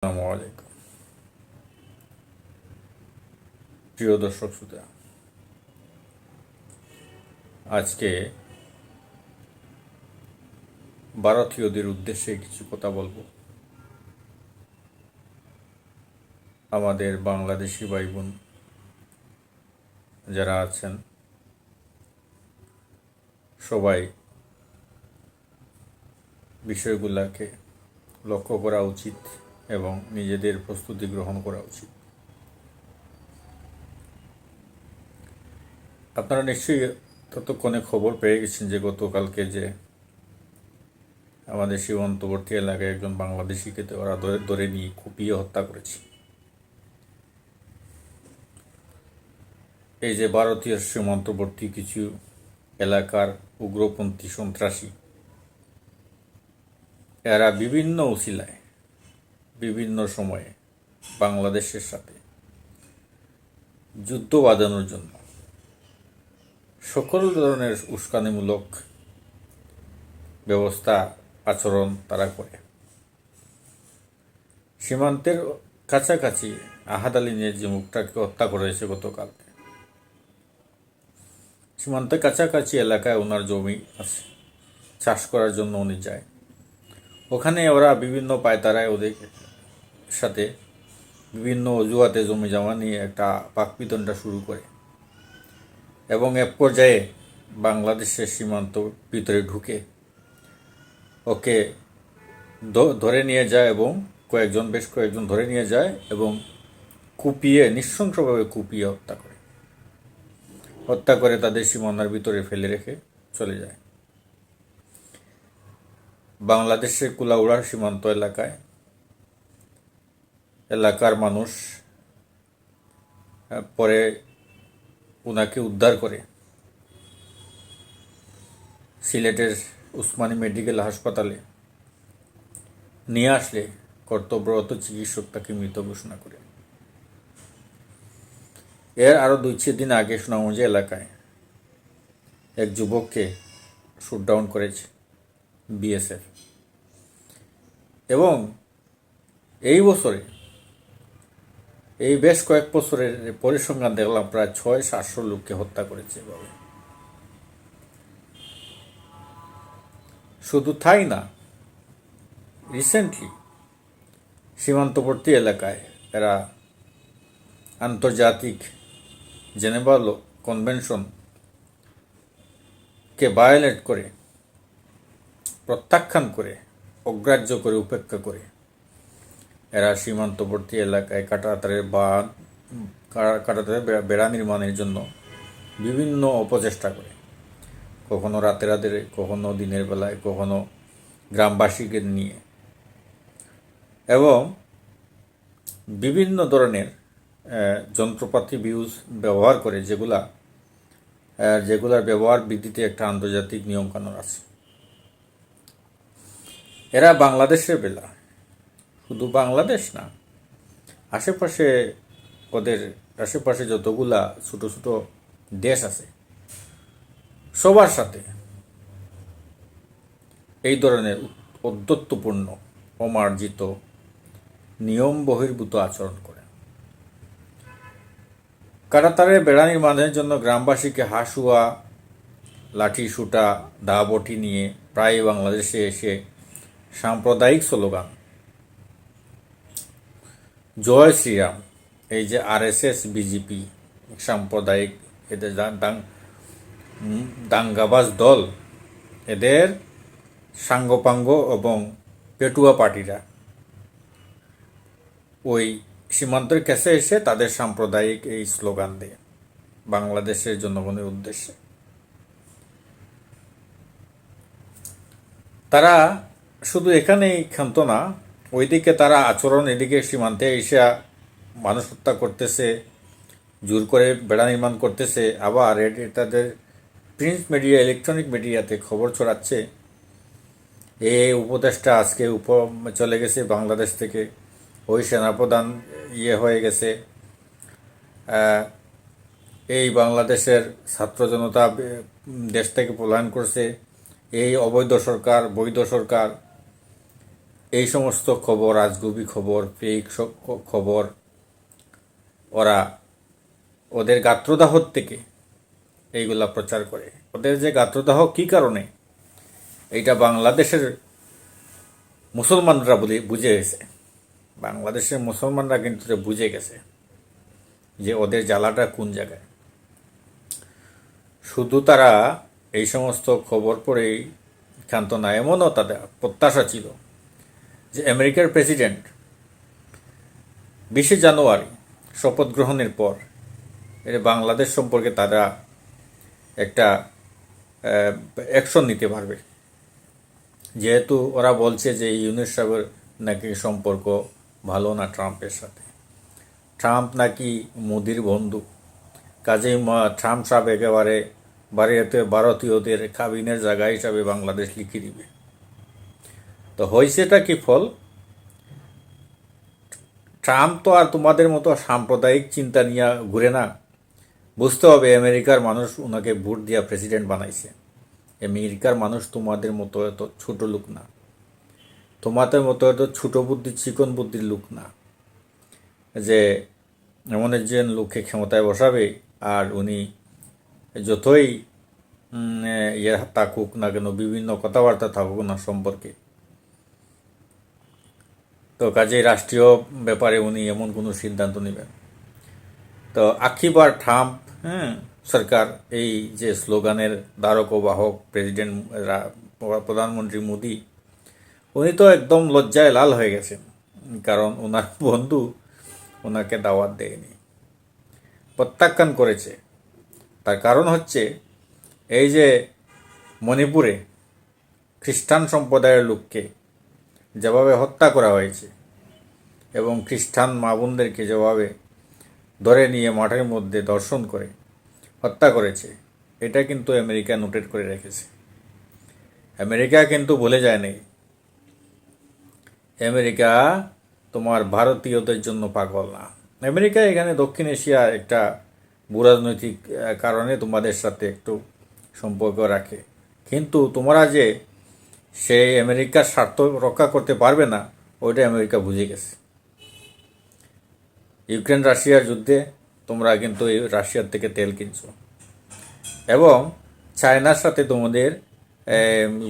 আসসালামু আলাইকুম প্রিয় দর্শক শ্রোতা, আজকে ভারতীয়দের উদ্দেশ্যে কিছু কথা বলবো। আমাদের বাংলাদেশি ভাই বোন যারা আছেন সবাই বিষয়গুলোকে লক্ষ্য করা উচিত এবং নিজেদের প্রস্তুতি গ্রহণ করা উচিত। আপনারা নিশ্চয়ই ততক্ষণে খবর পেয়ে গেছেন যে গতকালকে যে আমাদের সীমান্তবর্তী এলাকায় একজন বাংলাদেশিকে ওরা ধরে নিয়ে কুপিয়ে হত্যা করেছে। এই যে ভারতীয় সীমান্তবর্তী কিছু এলাকার উগ্রপন্থী সন্ত্রাসী, এরা বিভিন্ন উছিলায় বিভিন্ন সময়ে বাংলাদেশের সাথে যুদ্ধ বাঁধানোর জন্য সকল ধরনের উস্কানিমূলক ব্যবস্থা আচরণ তারা করে। সীমান্তের কাছাকাছি আহাদ আলী নিয়ে যে মুখটাকে হত্যা করা হয়েছে গতকালকে, সীমান্তের কাছাকাছি এলাকায় ওনার জমি আছে, চাষ করার জন্য উনি যায়। ওখানে ওরা বিভিন্ন পায়তারায় ওদের সাথে বিভিন্ন অজুহাতে জমি জমা নিয়ে একটা পাকপিতনটা শুরু করে এবং এক পর্যায়ে বাংলাদেশের সীমান্ত ভিতরে ঢুকে ওকে ধরে নিয়ে যায় এবং বেশ কয়েকজন ধরে নিয়ে যায় এবং নৃশংসভাবে কুপিয়ে হত্যা করে তাদের সীমানার ভিতরে ফেলে রেখে চলে যায়। বাংলাদেশের কুলাউড়ার সীমান্ত এলাকার মানুষ পরে ওনাকে উদ্ধার করে সিলেটের উসমানী মেডিকেল হাসপাতালে নিয়ে আসলে কর্তব্যরত চিকিৎসক তাকে মৃত ঘোষণা করে। এর আরও 2-4 দিন আগে সুনামগঞ্জ এলাকায় এক যুবককে শুটডাউন করেছে বিএসএফ এবং এই বেশ কয়েক বছরের পরিসংখ্যান দেখলাম প্রায় 600-700 লোককে হত্যা করেছে এভাবে। শুধু তাই না, রিসেন্টলি সীমান্তবর্তী এলাকায় এরা আন্তর্জাতিক জেনেভা কনভেনশনকে ভায়োলেট করে, প্রত্যাখ্যান করে, অগ্রাহ্য করে, উপেক্ষা করে এরা সীমান্তবর্তী এলাকায় কাঁটাতারের বেড়া নির্মাণের জন্য বিভিন্ন অপচেষ্টা করে, কখনো রাতে কখনো দিনের বেলায়, কখনো গ্রামবাসীকে নিয়ে, এবং বিভিন্ন ধরনের যন্ত্রপাতি ব্যবহার করে যেগুলার ব্যবহার বৃদ্ধিতে একটা আন্তর্জাতিক নিয়মকানুন আছে। এরা বাংলাদেশের বেলা, শুধু বাংলাদেশ না, ওদের আশেপাশে যতগুলা ছোট ছোট দেশ আছে সবার সাথে এই ধরনের ঔদ্ধত্যপূর্ণ, অমার্জিত, নিয়ম বহির্ভূত আচরণ করে। কাঁটাতারের বেড়া নির্মাণের জন্য গ্রামবাসীকে হাসুয়া, লাঠি সুটা, দা বটি নিয়ে প্রায় বাংলাদেশে এসে সাম্প্রদায়িক স্লোগান, জয় শ্রীরাম, এই যে আরএসএস বিজেপি সাম্প্রদায়িক এদের দাঙ্গাবাজ দল, এদের সাঙ্গপাঙ্গ এবং পেটুয়া পার্টিরা ওই সীমান্তের কাছে এসে তাদের সাম্প্রদায়িক এই স্লোগান দেয় বাংলাদেশের জনগণের উদ্দেশ্যে। তারা শুধু এখানেই ক্ষান্ত না, ওইদিকে তারা আচরণ, এদিকে সীমান্তে এসে মানুষ হত্যা করতেছে, জোর করে বেড়া নির্মাণ করতেছে, আবার তাদের প্রিন্ট মিডিয়া, ইলেকট্রনিক মিডিয়াতে খবর ছড়াচ্ছে এই উপদেশটা আজকে চলে গেছে বাংলাদেশ থেকে, ওই সেনাপ্রধান হয়ে গেছে, এই বাংলাদেশের ছাত্র জনতা দেশ থেকে পলায়ন করছে, এই অবৈধ সরকার, বৈধ সরকার এই সমস্ত খবর, আজগুবি খবর, ফেক খবর ওরা ওদের গাত্রদাহর থেকে এইগুলা প্রচার করে। ওদের যে গাত্রদাহ কী কারণে, এইটা বাংলাদেশের মুসলমানরা বুঝে গেছে। বাংলাদেশের মুসলমানরা কিন্তু বুঝে গেছে যে ওদের জ্বালাটা কোন জায়গায়। শুধু তারা এই সমস্ত খবর পড়েই ক্ষান্ত না, এমনও তাদের প্রত্যাশা ছিল যে আমেরিকার প্রেসিডেন্ট 20শে জানুয়ারি শপথ গ্রহণের পর বাংলাদেশ সম্পর্কে তারা একটা অ্যাকশন নিতে পারবে। যেহেতু ওরা বলছে যে ইউনূস সাহেবের নাকি সম্পর্ক ভালো না ট্রাম্পের সাথে, ট্রাম্প নাকি মোদির বন্ধু, কাজেই ট্রাম্প সাহেব একেবারে ভারতীয়দের কাবিনের জায়গা হিসাবে বাংলাদেশ লিখে দিবে। তো হয়েছেটা কি ফল, ট্রাম্প তো আর তোমাদের মতো সাম্প্রদায়িক চিন্তা নিয়ে ঘুরে না। বুঝতে হবে আমেরিকার মানুষ ওনাকে ভোট দিয়া প্রেসিডেন্ট বানাইছে। আমেরিকার মানুষ তোমাদের মতো এত ছোট লোক না, তোমাদের মতো এত ছোট বুদ্ধি চিকন বুদ্ধির লোক না যে এমন একজন লোককে ক্ষমতায় বসাবে আর উনি যতই ইয়ে থাকুক না কেন, বিভিন্ন কথাবার্তা থাকুক না সম্পর্কে, তো কাজেই রাষ্ট্রীয় ব্যাপারে উনি এমন কোনো সিদ্ধান্ত নেবেন। তো আখিবার ট্রাম্প সরকার এই যে স্লোগানের ধারক ও বাহক প্রেসিডেন্ট প্রধানমন্ত্রী মোদি, উনি তো একদম লজ্জায় লাল হয়ে গেছেন, কারণ ওনার বন্ধু ওনাকে দাওয়াত দেয়নি, প্রত্যাখ্যান করেছে। তার কারণ হচ্ছে এই যে মণিপুরে খ্রিস্টান সম্প্রদায়ের লোককে যেভাবে হত্যা করা হয়েছে এবং খ্রিস্টান মা বোনদেরকে যেভাবে ধরে নিয়ে মাঠের মধ্যে ধর্ষণ করে হত্যা করেছে, এটা কিন্তু আমেরিকা নোটেট করে রেখেছে। আমেরিকা কিন্তু ভুলে যায়নি। আমেরিকা তোমার ভারতীয়দের জন্য পাগল না। আমেরিকা এখানে দক্ষিণ এশিয়ার একটা ভূরাজনৈতিক কারণে তোমাদের সাথে একটু সম্পর্ক রাখে, কিন্তু তোমরা যে সেই আমেরিকার স্বার্থ রক্ষা করতে পারবে না, ওইটা আমেরিকা বুঝে গেছে। ইউক্রেন রাশিয়ার যুদ্ধে তোমরা কিন্তু এই রাশিয়ার থেকে তেল কিনছো, এবং চায়নার সাথে তোমাদের,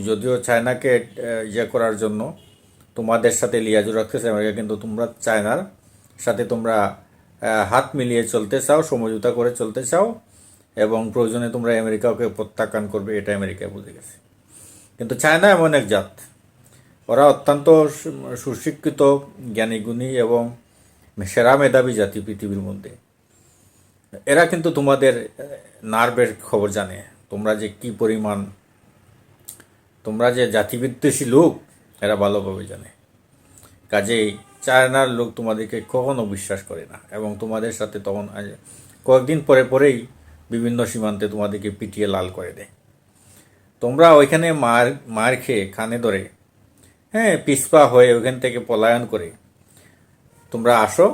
যদিও চায়নাকে ইয়ে করার জন্য তোমাদের সাথে লিয়াজু রাখতেছে আমেরিকা, কিন্তু তোমরা চায়নার সাথে তোমরা হাত মিলিয়ে চলতে চাও, সমঝোতা করে চলতে চাও, এবং প্রয়োজনে তোমরা আমেরিকাকে প্রত্যাখ্যান করবে, এটা আমেরিকা বুঝে গেছে। কিন্তু চায়না এমন এক জাত, ওরা অত্যন্ত সুশিক্ষিত, জ্ঞানীগুণী এবং সেরা মেধাবী জাতি পৃথিবীর মধ্যে। এরা কিন্তু তোমাদের নার্ভের খবর জানে, তোমরা যে কি পরিমাণ, তোমরা যে জাতিবিদ্বেষী লোক, এরা ভালোভাবে জানে। কাজেই চায়নার লোক তোমাদেরকে কখনো বিশ্বাস করে না, এবং তোমাদের সাথে তখন কয়েকদিন পরেই বিভিন্ন সীমান্তে তোমাদেরকে পিটিয়ে লাল করে দেয়। তোমরা ওইখানে মার খেয়ে কানে ধরে পিছপা হয়ে ওইখান থেকে পলায়ন করে তোমরা আসো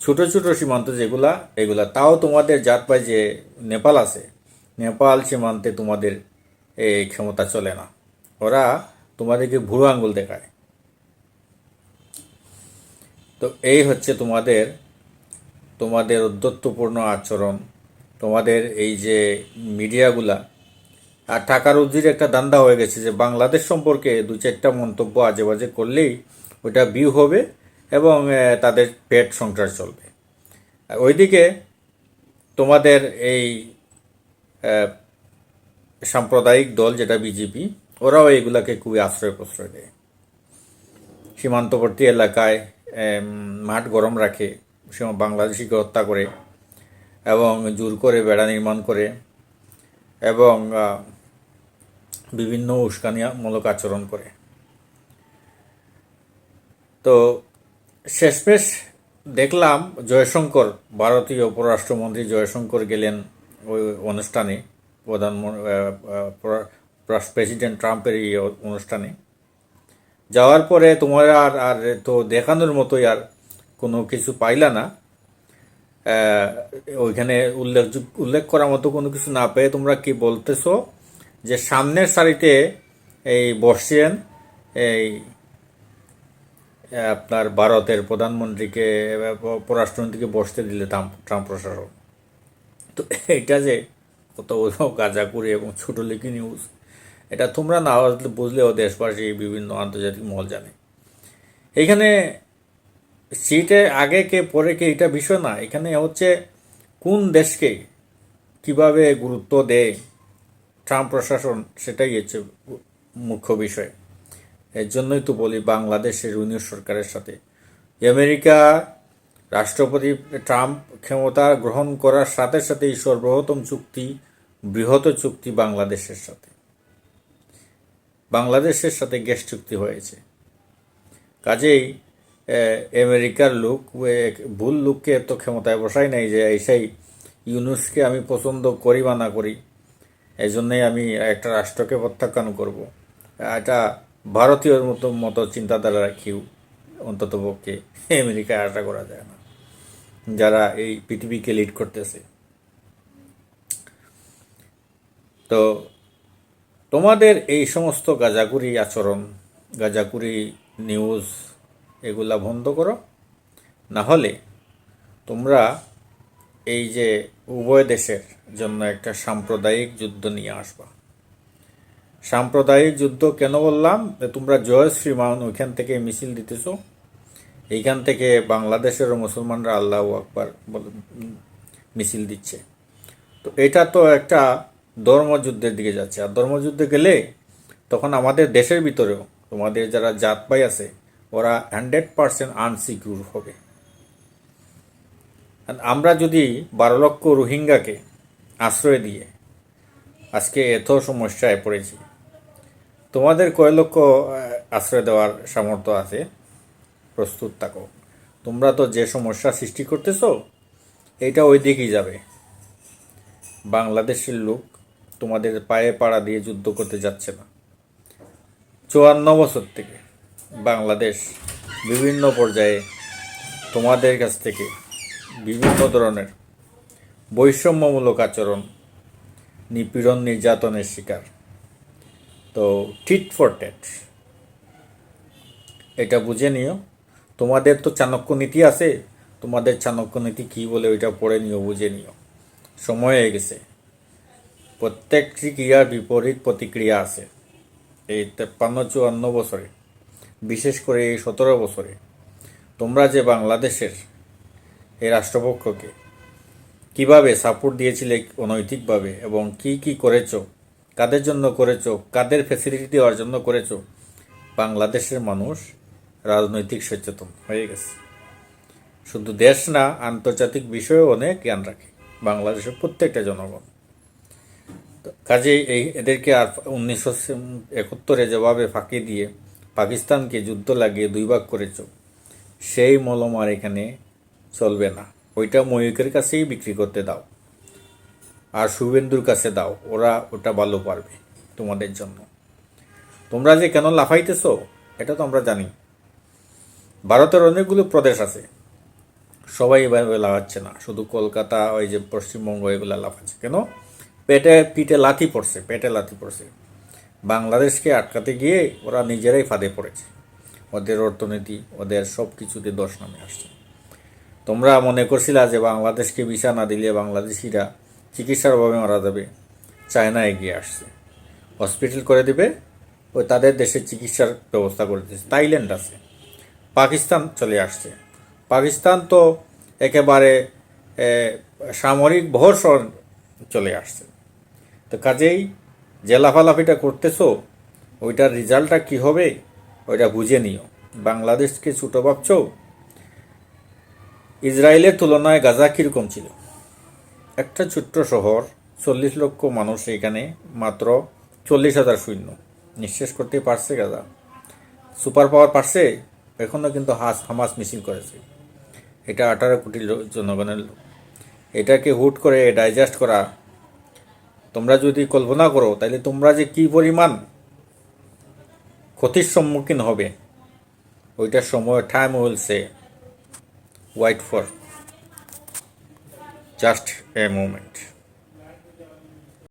ছোট ছোট সীমান্ত যেগুলা, এগুলা তাও তোমাদের জাত পায় যে নেপাল আছে, নেপাল সীমান্তে তোমাদের এই ক্ষমতা চলে না, ওরা তোমাদেরকে বুড়ো আঙ্গুল দেখায়। তো এই হচ্ছে তোমাদের উদ্ধত্তপূর্ণ আচরণ, তোমাদের এই যে মিডিয়াগুলা। আর টাকার উদ্ধির একটা দান্দা হয়ে গেছে যে বাংলাদেশ সম্পর্কে 2-4টা মন্তব্য আজে বাজে করলেই ওইটা ভিউ হবে এবং তাদের পেট সংসার চলবে। ওইদিকে তোমাদের এই সাম্প্রদায়িক দল যেটা বিজেপি, ওরাও এইগুলাকে খুবই আশ্রয় প্রশ্রয় দেয়। সীমান্তবর্তী এলাকায় মাঠ গরম রাখে, বাংলাদেশিকে হত্যা করে এবং জোর করে বেড়া নির্মাণ করে এবং বিভিন্ন উস্কানিমূলক আচরণ করে। তো শেষমেশ দেখলাম জয়শঙ্কর, ভারতীয় পররাষ্ট্রমন্ত্রী জয়শঙ্কর গেলেন ওই অনুষ্ঠানে, প্রেসিডেন্ট ট্রাম্পের এই অনুষ্ঠানে। যাওয়ার পরে তোমার আর তো দেখানোর মতোই আর কোনো কিছু পাইলা না। ওইখানে উল্লেখ করার মতো কোনো কিছু না পেয়ে তোমরা কি বলতেছো যে সামনের সারিতে এই বসছেন এই আপনার ভারতের প্রধানমন্ত্রীকে পররাষ্ট্রমন্ত্রীকে বসতে দিলে ট্রাম্প প্রশাসন। তো এটা যে কত গাঁজাখুরি এবং ছোটো লিখি নিউজ, এটা তোমরা না বুঝলেও দেশবাসী বিভিন্ন আন্তর্জাতিক মহল জানে। এখানে সিটে আগে কে পরে কে এটা বিষয় না, এখানে হচ্ছে কোন দেশকে কিভাবে গুরুত্ব দেয় ট্রাম্প প্রশাসন, সেটাই হচ্ছে মুখ্য বিষয়। এর জন্যই তো বলি বাংলাদেশের ইউনিয়ন সরকারের সাথে আমেরিকা রাষ্ট্রপতি ট্রাম্প ক্ষমতা গ্রহণ করার সাথে সাথেই সর্বপ্রথম চুক্তি, বৃহৎ চুক্তি বাংলাদেশের সাথে গ্যাস চুক্তি হয়েছে। কাজেই আমেরিকার লোক ভুল লোককে এত ক্ষমতায় বসাই নাই যে এইসাই ইউনুসকে আমি পছন্দ করি বা না করি, এই জন্যেই আমি একটা রাষ্ট্রকে প্রত্যাখ্যান করব। এটা ভারতীয়র মতো চিন্তাধারা রাখিও অন্ততপক্ষে আমেরিকায় আশা করা যায় না, যারা এই পৃথিবীকে লিড করতেছে। তো তোমাদের এই সমস্ত গাঁজাখুরি আচরণ, গাঁজাখুরি নিউজ, এগুলা বন্ধ করো, না হলে তোমরা এই যে উভয় দেশের জন্য একটা সাম্প্রদায়িক যুদ্ধ নিয়ে আসবা। সাম্প্রদায়িক যুদ্ধ কেন বললাম? তোমরা জয়শ্রী মান ওইখান থেকে মিছিল দিতেছ, এইখান থেকে বাংলাদেশের মুসলমানরা আল্লাহু আকবার মিছিল দিচ্ছে। তো এটা তো একটা ধর্মযুদ্ধের দিকে যাচ্ছে। আর ধর্মযুদ্ধে গেলে তখন আমাদের দেশের ভিতরেও তোমাদের যারা জাত ভাই আছে ওরা 100% আনসিকিউর হবে। আমরা যদি 12 লক্ষ রোহিঙ্গাকে আশ্রয় দিয়ে আজকে এত সমস্যায় পড়েছি, তোমাদের কয় লক্ষ আশ্রয় দেওয়ার সামর্থ্য আছে? প্রস্তুত থাকো। তোমরা তো যে সমস্যা সৃষ্টি করতেছো এইটা ওই দিকেই যাবে। বাংলাদেশের লোক তোমাদের পায়ে পাড়া দিয়ে যুদ্ধ করতে যাচ্ছে না। 54 বছর থেকে বাংলাদেশ বিভিন্ন পর্যায়ে তোমাদের কাছ থেকে বিভিন্ন ধরনের বৈষম্যমূলক আচরণ, নিপীড়ন, নির্যাতনের শিকার। তো টিট ফর ট্যাট, এটা বুঝে নিও। তোমাদের তো চাণক্য নীতি আছে, তোমাদের চাণক্য নীতি কী বলে ওইটা পড়ে নিও, বুঝে নিও। সময় হয়ে গেছে। প্রত্যেকটি ক্রিয়ার বিপরীত প্রতিক্রিয়া আছে। এই 53-54 বছরে, বিশেষ করে এই 17 বছরে তোমরা যে বাংলাদেশের এই রাষ্ট্রপক্ষকে কিভাবে সাপোর্ট দিয়েছিলে অনৈতিকভাবে, এবং কি কি করেছো, কাদের জন্য করেছো, কাদের ফ্যাসিলিটি দেওয়ার জন্য করেছো, বাংলাদেশের মানুষ রাজনৈতিক সচেতন হয়ে গেছে। শুধু দেশ না, আন্তর্জাতিক বিষয়েও অনেক জ্ঞান রাখে বাংলাদেশের প্রত্যেকটা জনগণ। কাজেই এদেরকে আর 1971 যেভাবে ফাঁকি দিয়ে পাকিস্তানকে যুদ্ধ লাগিয়ে 2 ভাগ করেছ, সেই মলম আর এখানে চলবে না। ওইটা ময়ূকের কাছেই বিক্রি করতে দাও, আর শুভেন্দুর কাছে দাও, ওরা ওটা ভালো পারবে তোমাদের জন্য। তোমরা যে কেন লাফাইতেছো এটা তো আমরা জানি। ভারতের অনেকগুলো প্রদেশ আছে, সবাই এভাবে লাফাচ্ছে না, শুধু কলকাতা, ওই যে পশ্চিমবঙ্গ, এগুলো লাফাচ্ছে কেন? পিঠে লাথি পড়ছে। বাংলাদেশকে আটকাতে গিয়ে ওরা নিজেরাই ফাঁদে পড়েছে। ওদের অর্থনীতি, ওদের সব কিছুতে দোষ নামে আসছে। তোমরা মনে করছিলা যে বাংলাদেশকে ভিসা না দিলে বাংলাদেশিরা চিকিৎসার অভাবে মারা যাবে, চায়না এগিয়ে আসছে, হসপিটাল করে দিবে, ওই তাদের দেশে চিকিৎসার ব্যবস্থা করে দিচ্ছে। থাইল্যান্ড আছে, পাকিস্তান চলে আসছে। পাকিস্তান তো একেবারে সামরিক ভর চলে আসছে। তো কাজেই যে লাফালাফিটা করতেছো ওইটার রেজাল্টটা কী হবে ওইটা বুঝে নিও। বাংলাদেশকে ছোটো ভাবছো। ইসরায়েলের তুলনায় গাজা কীরকম ছিল? একটা ছোট্ট শহর, 40 লক্ষ মানুষ, এখানে মাত্র 40,000 সৈন্য। নিঃশেষ করতে পারছে গাজা? সুপার পাওয়ার পারছে? এখনও কিন্তু হামাস মিছিল করেছে। এটা 18 কোটি জনগণের লোক। এটাকে হুট করে ডাইজেস্ট করা তোমরা যদি কল্পনা করো, তাহলে তোমরা যে কী পরিমাণ ক্ষতির সম্মুখীন হবে ওইটার সময়, time will say. Wait for just a moment.